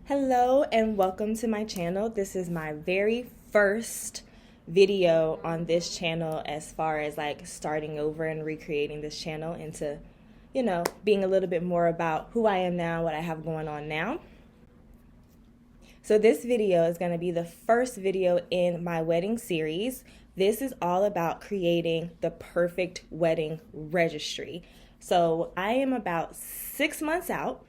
Hello and welcome to my channel. This is my very first video on this channel as far as like starting over and recreating this channel into, being a little bit more about who I am now, what I have going on now. So this video is going to be the first video in my wedding series. This is all about creating the perfect wedding registry. So I am about 6 months out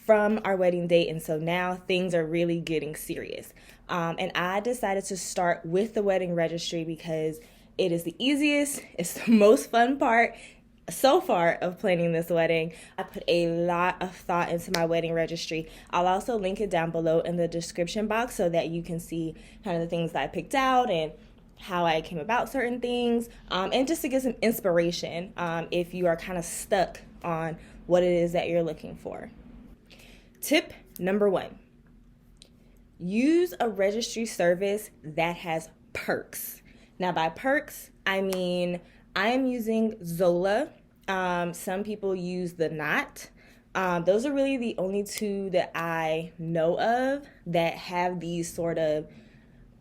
from our wedding date, and so now things are really getting serious. And I decided to start with the wedding registry because it is the easiest, it's the most fun part so far of planning this wedding. I put a lot of thought into my wedding registry. I'll also link it down below in the description box so that you can see kind of the things that I picked out and how I came about certain things, and just to get some inspiration if you are kind of stuck on what it is that you're looking for. Tip number 1, use a registry service that has perks. Now by perks, I mean I am using Zola. Some people use the Knot. Those are really the only two that I know of that have these sort of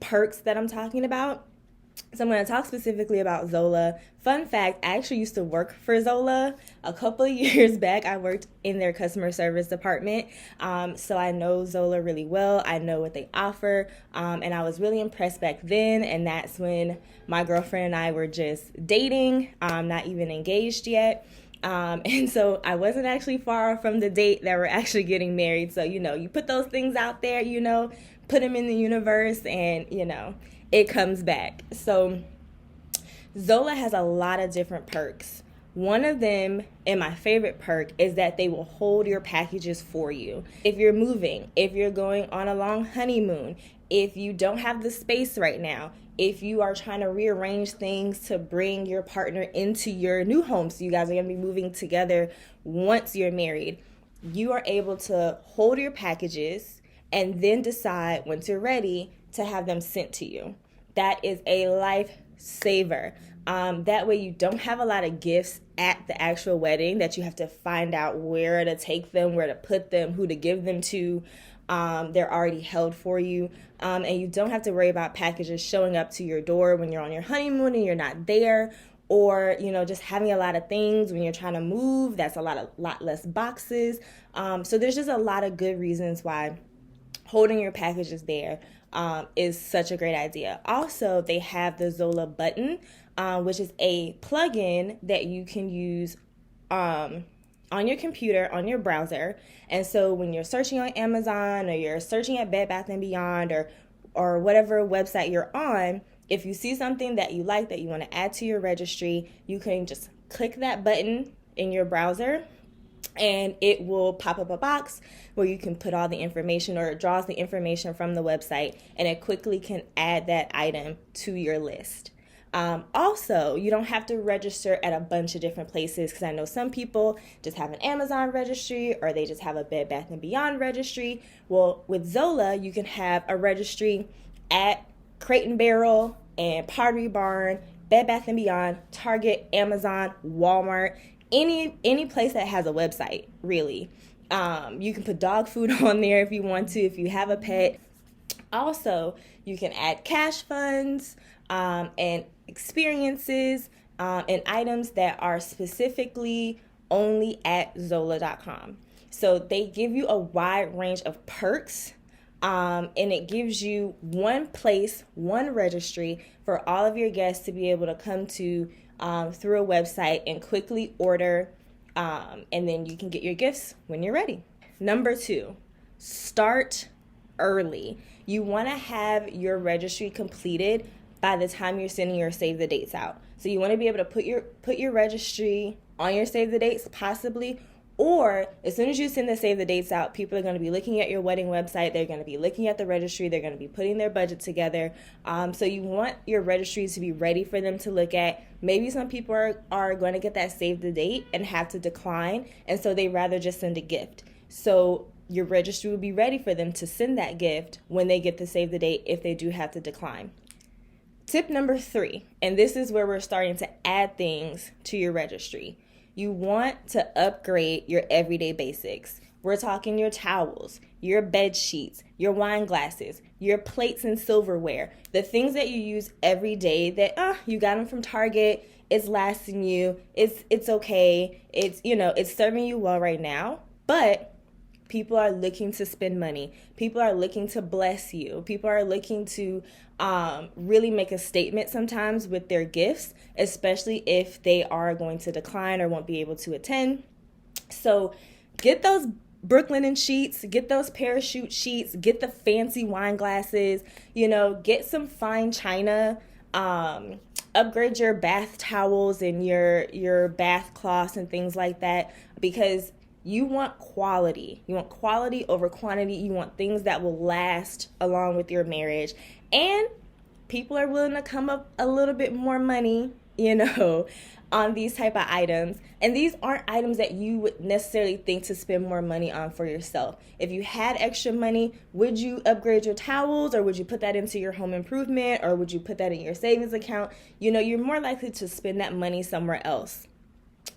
perks that I'm talking about. So I'm going to talk specifically about Zola. Fun fact, I actually used to work for Zola a couple of years back. I worked in their customer service department. So I know Zola really well. I know what they offer. And I was really impressed back then. And that's when my girlfriend and I were just dating, not even engaged yet. And so I wasn't actually far from the date that we're actually getting married. So, you put those things out there, put them in the universe and, it comes back. So Zola has a lot of different perks. One of them, and my favorite perk, is that they will hold your packages for you. If you're moving, if you're going on a long honeymoon, if you don't have the space right now, if you are trying to rearrange things to bring your partner into your new home, so you guys are going to be moving together once you're married, you are able to hold your packages and then decide once you're ready to have them sent to you. That is a lifesaver. That way you don't have a lot of gifts at the actual wedding that you have to find out where to take them, where to put them, who to give them to. They're already held for you. And you don't have to worry about packages showing up to your door when you're on your honeymoon and you're not there, or just having a lot of things when you're trying to move. That's a lot less boxes. So there's just a lot of good reasons why holding your packages there is such a great idea. Also, they have the Zola button, which is a plugin that you can use on your computer, on your browser. And so when you're searching on Amazon or you're searching at Bed Bath & Beyond or whatever website you're on, if you see something that you like that you want to add to your registry, you can just click that button in your browser and it will pop up a box where you can put all the information, or it draws the information from the website and it quickly can add that item to your list. Also, you don't have to register at a bunch of different places, because I know some people just have an Amazon registry or they just have a Bed Bath & Beyond registry. Well, with Zola, you can have a registry at Crate & Barrel and Pottery Barn, Bed Bath & Beyond, Target, Amazon, Walmart, any place that has a website, really. You can put dog food on there if you want to, if you have a pet. Also, you can add cash funds and experiences and items that are specifically only at Zola.com. So they give you a wide range of perks, and it gives you one place, one registry for all of your guests to be able to come to through a website and quickly order, and then you can get your gifts when you're ready. Number 2, start early. You want to have your registry completed by the time you're sending your save the dates out. So you want to be able to put your registry on your save the dates, possibly, or as soon as you send the save the dates out, people are going to be looking at your wedding website. They're going to be looking at the registry. They're going to be putting their budget together. So you want your registry to be ready for them to look at. Maybe some people are going to get that save the date and have to decline, and so they rather just send a gift. So your registry will be ready for them to send that gift when they get the save the date if they do have to decline. Tip number 3, and this is where we're starting to add things to your registry. You want to upgrade your everyday basics. We're talking your towels, your bed sheets, your wine glasses, your plates and silverware, the things that you use every day that you got them from Target, it's lasting you, it's okay, it's serving you well right now, but people are looking to spend money. People are looking to bless you. People are looking to really make a statement sometimes with their gifts, especially if they are going to decline or won't be able to attend. So get those Brooklinen sheets, get those parachute sheets, get the fancy wine glasses, get some fine china, upgrade your bath towels and your bath cloths and things like that, because you want quality. You want quality over quantity. You want things that will last along with your marriage. And people are willing to come up a little bit more money, on these type of items. And these aren't items that you would necessarily think to spend more money on for yourself. If you had extra money, would you upgrade your towels, or would you put that into your home improvement, or would you put that in your savings account? You're more likely to spend that money somewhere else.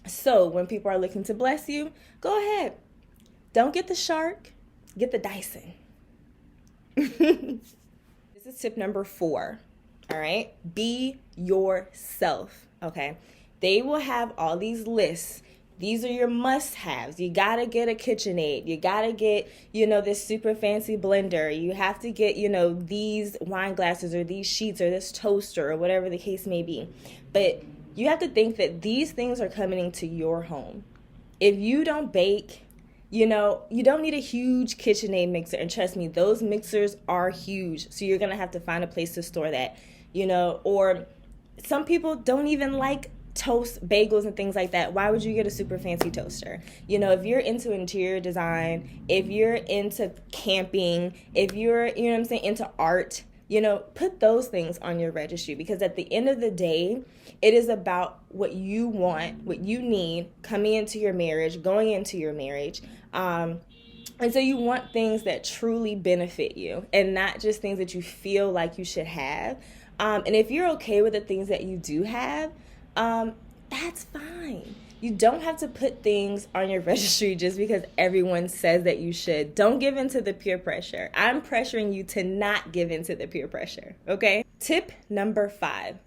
So when people are looking to bless you, go ahead. Don't get the Shark, get the Dyson. This is tip number 4. All right. Be yourself. Okay. They will have all these lists. These are your must-haves. You got to get a KitchenAid. You got to get, this super fancy blender. You have to get, these wine glasses or these sheets or this toaster or whatever the case may be. But you have to think that these things are coming into your home. If you don't bake, you don't need a huge KitchenAid mixer. And trust me, those mixers are huge. So you're going to have to find a place to store that, or some people don't even like toast, bagels, and things like that. Why would you get a super fancy toaster? If you're into interior design, if you're into camping, if you're, into art, put those things on your registry, because at the end of the day, it is about what you want, what you need coming into your marriage, going into your marriage. And so you want things that truly benefit you and not just things that you feel like you should have. And if you're okay with the things that you do have, that's fine. You don't have to put things on your registry just because everyone says that you should. Don't give in to the peer pressure. I'm pressuring you to not give in to the peer pressure, okay? Tip number 5,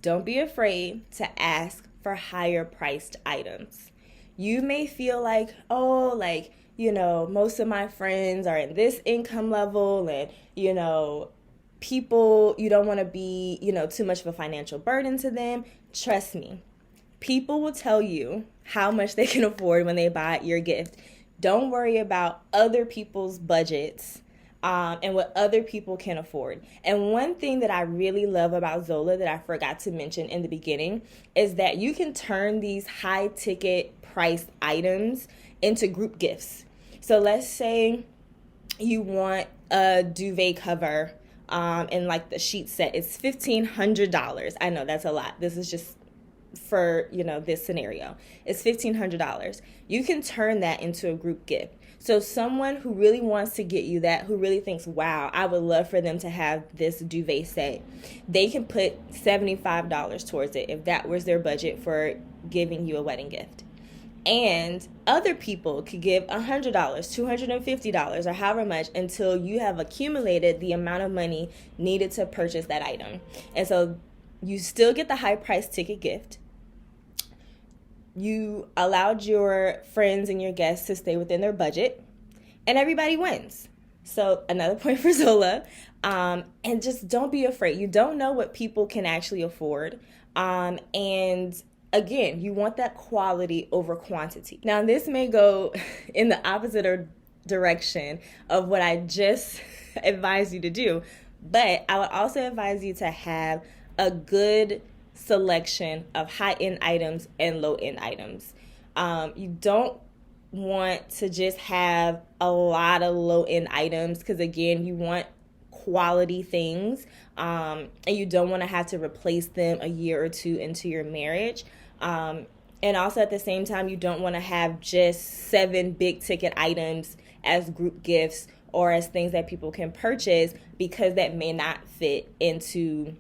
don't be afraid to ask for higher priced items. You may feel like, most of my friends are in this income level, and, people, you don't want to be, too much of a financial burden to them. Trust me. People will tell you how much they can afford when they buy your gift. Don't worry about other people's budgets and what other people can afford. And one thing that I really love about Zola that I forgot to mention in the beginning is that you can turn these high ticket priced items into group gifts. So let's say you want a duvet cover and like the sheet set. It's $1,500. I know that's a lot. This is just for, this scenario. It's $1,500. You can turn that into a group gift. So someone who really wants to get you that, who really thinks, wow, I would love for them to have this duvet set, they can put $75 towards it if that was their budget for giving you a wedding gift. And other people could give $100, $250, or however much until you have accumulated the amount of money needed to purchase that item. And so you still get the high price ticket gift. You allowed your friends and your guests to stay within their budget, and everybody wins. So another point for Zola, and just don't be afraid. You don't know what people can actually afford. And again, you want that quality over quantity. Now, this may go in the opposite direction of what I just advised you to do, but I would also advise you to have a good selection of high-end items and low-end items. You don't want to just have a lot of low-end items because, again, you want quality things, and you don't want to have to replace them a year or two into your marriage. And also at the same time, you don't want to have just 7 big ticket items as group gifts or as things that people can purchase, because that may not fit into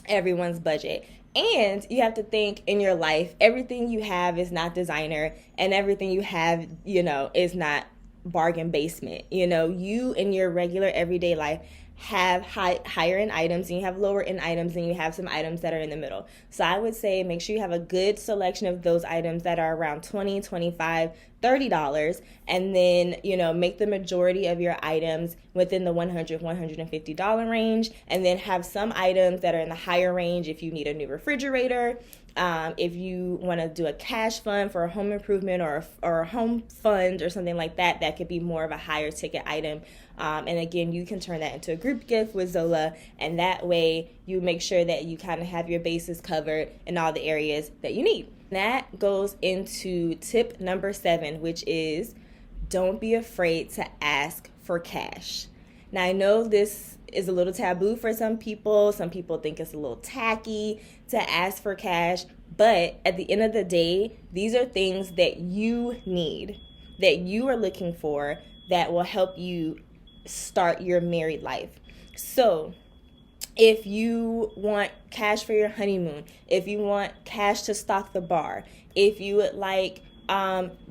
everyone's budget. And you have to think, in your life, everything you have is not designer, and everything you have, is not bargain basement. You know, you in your regular everyday life have higher end items and you have lower end items and you have some items that are in the middle. So I would say make sure you have a good selection of those items that are around $20, $25, $30, and then, you know, make the majority of your items within the $100, $150 range, and then have some items that are in the higher range if you need a new refrigerator. If you want to do a cash fund for a home improvement or a home fund or something like that, that could be more of a higher ticket item. And again, you can turn that into a group gift with Zola, and that way you make sure that you kind of have your bases covered in all the areas that you need. That goes into tip number 7, which is don't be afraid to ask for cash. Now, I know this is a little taboo for some people. Some people think it's a little tacky to ask for cash. But at the end of the day, these are things that you need, that you are looking for, that will help you start your married life. So if you want cash for your honeymoon, if you want cash to stock the bar, if you would like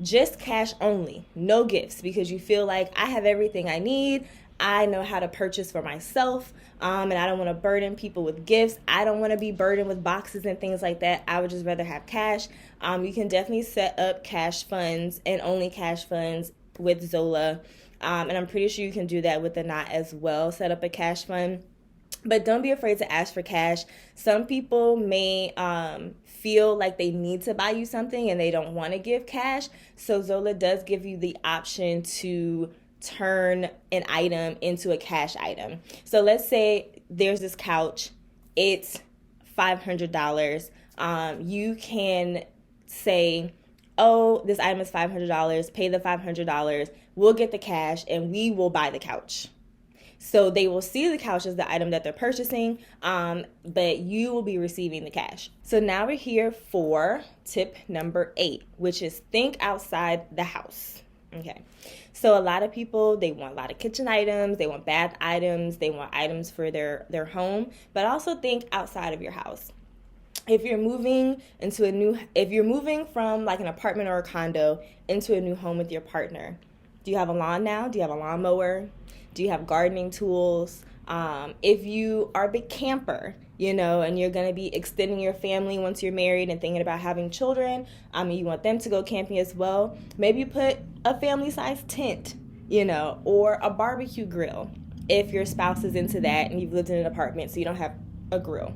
just cash only, no gifts, because you feel like I have everything I need, I know how to purchase for myself, and I don't want to burden people with gifts. I don't want to be burdened with boxes and things like that. I would just rather have cash. You can definitely set up cash funds and only cash funds with Zola, and I'm pretty sure you can do that with the Knot as well, set up a cash fund. But don't be afraid to ask for cash. Some people may feel like they need to buy you something and they don't want to give cash. So Zola does give you the option to turn an item into a cash item. So let's say there's this couch, it's $500. You can say, oh, this item is $500, pay the $500, we'll get the cash and we will buy the couch. So they will see the couch as the item that they're purchasing, but you will be receiving the cash. So now we're here for tip number 8, which is think outside the house. Okay. So a lot of people, they want a lot of kitchen items, they want bath items, they want items for their home, but also think outside of your house. If you're moving from like an apartment or a condo into a new home with your partner, do you have a lawn now? Do you have a lawnmower? Do you have gardening tools? If you are a big camper, you know, and you're going to be extending your family once you're married and thinking about having children, you want them to go camping as well, maybe put a family-sized tent, you know, or a barbecue grill if your spouse is into that and you've lived in an apartment so you don't have a grill.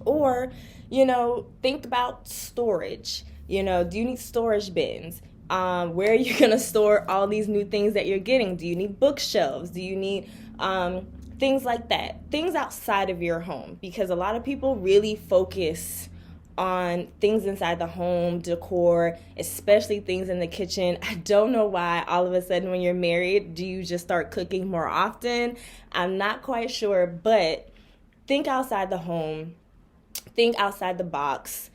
Or, you know, think about storage. You know, do you need storage bins? Where are you going to store all these new things that you're getting? Do you need bookshelves? Do you need things like that? Things outside of your home, because a lot of people really focus on things inside the home, decor, especially things in the kitchen. I don't know why all of a sudden when you're married, do you just start cooking more often? I'm not quite sure, but think outside the home, think outside the box.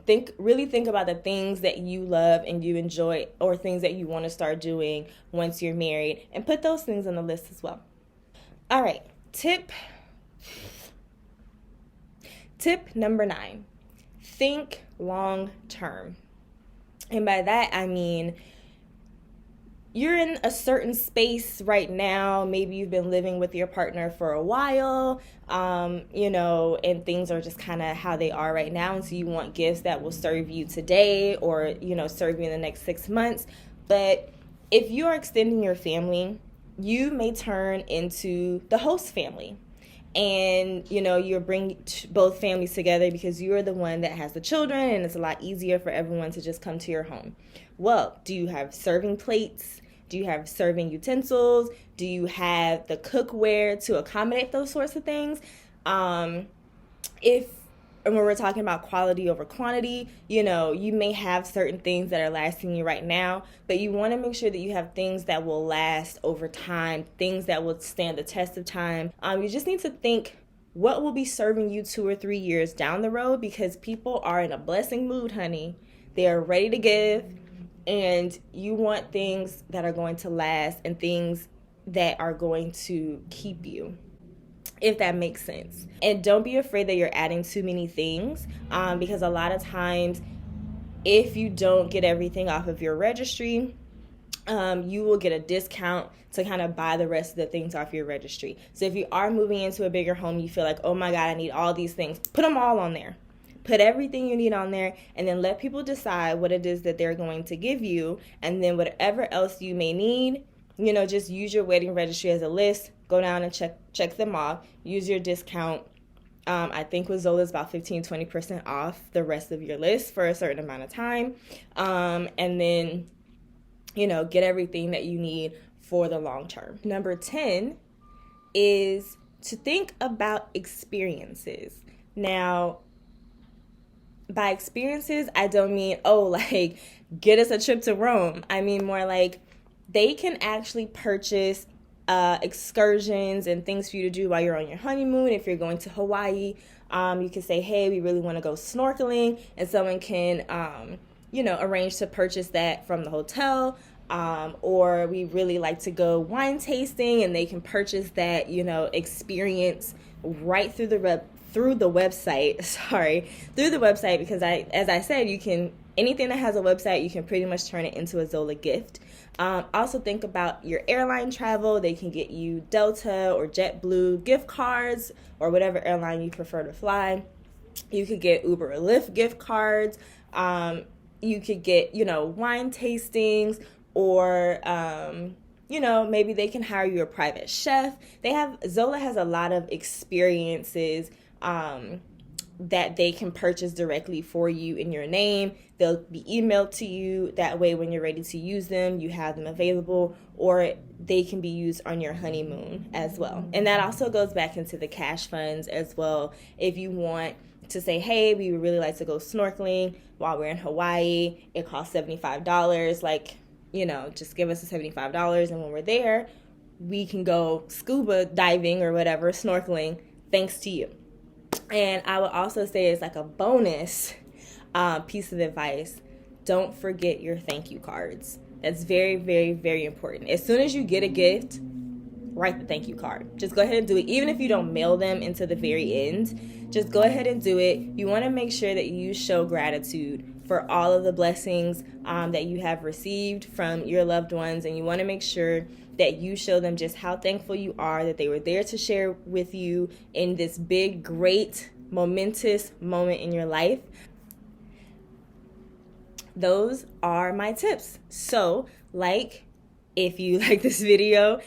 Think about the things that you love and you enjoy, or things that you want to start doing once you're married, and put those things on the list as well. All right, tip number 9, think long term. And by that, I mean, you're in a certain space right now. Maybe you've been living with your partner for a while, you know, and things are just kind of how they are right now. And so you want gifts that will serve you today or, you know, serve you in the next 6 months. But if you are extending your family, you may turn into the host family. And, you know, you're bringing both families together because you are the one that has the children, and it's a lot easier for everyone to just come to your home. Well, do you have serving plates? Do you have serving utensils? Do you have the cookware to accommodate those sorts of things? And when we're talking about quality over quantity, you know, you may have certain things that are lasting you right now, but you want to make sure that you have things that will last over time, things that will stand the test of time. You just need to think what will be serving you 2 or 3 years down the road, because people are in a blessing mood, honey. They are ready to give, and you want things that are going to last and things that are going to keep you, if that makes sense. And don't be afraid that you're adding too many things, because a lot of times if you don't get everything off of your registry, you will get a discount to kind of buy the rest of the things off your registry. So if you are moving into a bigger home, you feel like, oh my God, I need all these things, put them all on there. Put everything you need on there, and then let people decide what it is that they're going to give you. And then whatever else you may need, just use your wedding registry as a list. Go down and check them off. Use your discount. I think with Zola is about 15-20% off the rest of your list for a certain amount of time. And then, get everything that you need for the long term. Number 10 is to think about experiences. Now, by experiences, I don't mean, get us a trip to Rome. I mean more like they can actually purchase excursions and things for you to do while you're on your honeymoon. If you're going to Hawaii, you can say, hey, we really want to go snorkeling, and someone can, arrange to purchase that from the hotel. Or we really like to go wine tasting, and they can purchase that, experience right through the website, because as I said, you can, anything that has a website, you can pretty much turn it into a Zola gift. Also think about your airline travel. They can get you Delta or JetBlue gift cards, or whatever airline you prefer to fly. You could get Uber or Lyft gift cards. You could get, wine tastings, or maybe they can hire you a private chef. Zola has a lot of experiences that they can purchase directly for you in your name. They'll be emailed to you. That way, when you're ready to use them, you have them available, or they can be used on your honeymoon as well. And that also goes back into the cash funds as well. If you want to say, hey, we would really like to go snorkeling while we're in Hawaii, it costs $75. Just give us the $75, and when we're there, we can go scuba diving or whatever, snorkeling, thanks to you. And I would also say, it's like a bonus piece of advice, don't forget your thank you cards. That's very, very, very important. As soon as you get a gift, write the thank you card. Just go ahead and do it. Even if you don't mail them until the very end, just go ahead and do it. You want to make sure that you show gratitude for all of the blessings that you have received from your loved ones, and you want to make sure that you show them just how thankful you are that they were there to share with you in this big, great, momentous moment in your life. Those are my tips. So, if you like this video,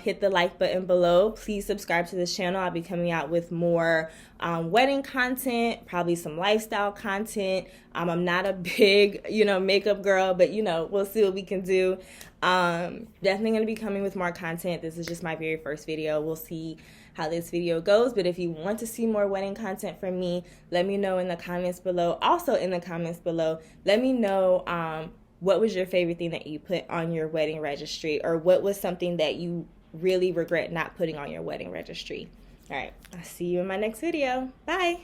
hit the like button below. Please subscribe to this channel. I'll be coming out with more wedding content, probably some lifestyle content. I'm not a big, makeup girl, but, we'll see what we can do. Definitely going to be coming with more content. This is just my very first video. We'll see how this video goes. But if you want to see more wedding content from me, let me know in the comments below. Also in the comments below, let me know what was your favorite thing that you put on your wedding registry, or what was something that you really regret not putting on your wedding registry. All right, I'll see you in my next video. Bye.